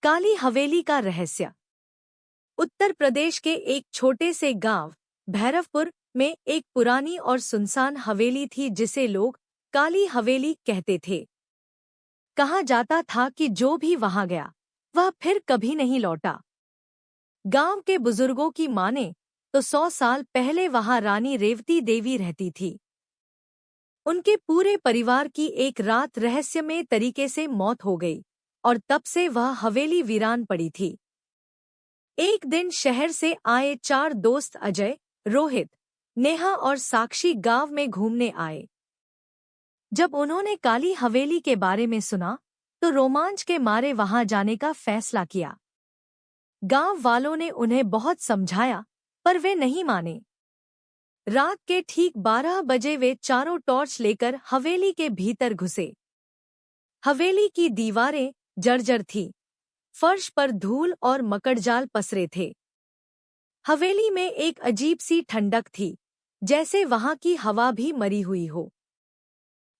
काली हवेली का रहस्य। उत्तर प्रदेश के एक छोटे से गांव भैरवपुर में एक पुरानी और सुनसान हवेली थी जिसे लोग काली हवेली कहते थे। कहा जाता था कि जो भी वहां गया वह फिर कभी नहीं लौटा। गांव के बुजुर्गों की माने तो 100 साल पहले वहां रानी रेवती देवी रहती थी। उनके पूरे परिवार की एक रात रहस्यमय तरीके से मौत हो गई और तब से वह हवेली वीरान पड़ी थी। एक दिन शहर से आए 4 दोस्त अजय, रोहित, नेहा और साक्षी गांव में घूमने आए। जब उन्होंने काली हवेली के बारे में सुना तो रोमांच के मारे वहां जाने का फैसला किया। गांव वालों ने उन्हें बहुत समझाया पर वे नहीं माने। रात के ठीक 12 बजे वे चारों टॉर्च लेकर हवेली के भीतर घुसे। हवेली की दीवारें जर्जर थीं, फर्श पर धूल और मकड़जाल पसरे थे। हवेली में एक अजीब सी ठंडक थी, जैसे वहां की हवा भी मरी हुई हो।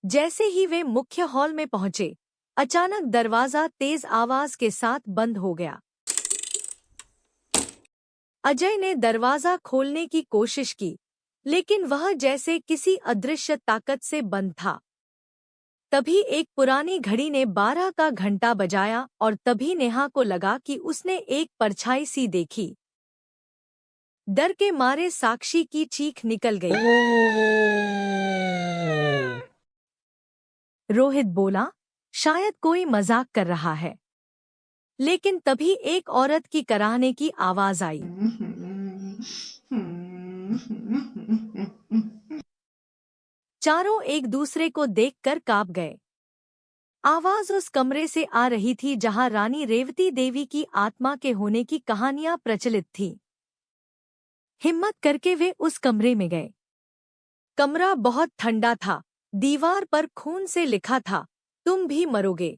जैसे ही वे मुख्य हॉल में पहुंचे, अचानक दरवाजा तेज आवाज के साथ बंद हो गया। अजय ने दरवाजा खोलने की कोशिश की, लेकिन वह जैसे किसी अदृश्य ताकत से बंद था। तभी एक पुरानी घड़ी ने 12 का घंटा बजाया और तभी नेहा को लगा कि उसने एक परछाई सी देखी। डर के मारे साक्षी की चीख निकल गई। रोहित बोला, शायद कोई मजाक कर रहा है। लेकिन तभी एक औरत की कराहने की आवाज आई। चारों एक दूसरे को देखकर कांप गए। आवाज उस कमरे से आ रही थी जहां रानी रेवती देवी की आत्मा के होने की कहानियां प्रचलित थीं। हिम्मत करके वे उस कमरे में गए। कमरा बहुत ठंडा था, दीवार पर खून से लिखा था, तुम भी मरोगे।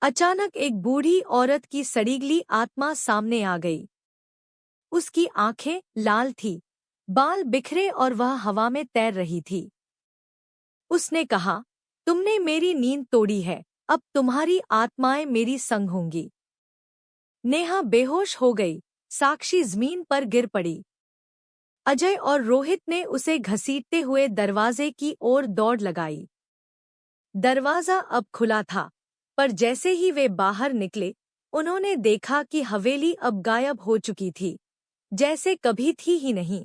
अचानक एक बूढ़ी औरत की सड़ीगली आत्मा सामने आ गई। उसकी आंखें लाल थीं, बाल बिखरे और वह हवा में तैर रही थी। उसने कहा, तुमने मेरी नींद तोड़ी है, अब तुम्हारी आत्माएं मेरी संग होंगी। नेहा बेहोश हो गई, साक्षी जमीन पर गिर पड़ी। अजय और रोहित ने उसे घसीटते हुए दरवाजे की ओर दौड़ लगाई। दरवाजा अब खुला था, पर जैसे ही वे बाहर निकले, उन्होंने देखा कि हवेली अब गायब हो चुकी थी, जैसे कभी थी ही नहीं।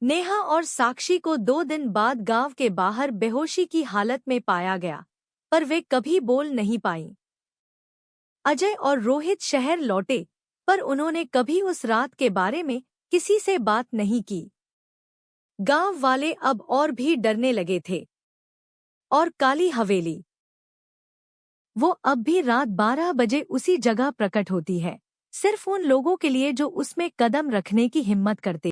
नेहा और साक्षी को 2 दिन बाद गांव के बाहर बेहोशी की हालत में पाया गया, पर वे कभी बोल नहीं पाईं। अजय और रोहित शहर लौटे, पर उन्होंने कभी उस रात के बारे में किसी से बात नहीं की। गांव वाले अब और भी डरने लगे थे। और काली हवेली, वो अब भी रात 12 बजे उसी जगह प्रकट होती है, सिर्फ उन लोगों के लिए जो उसमें कदम रखने की हिम्मत करते।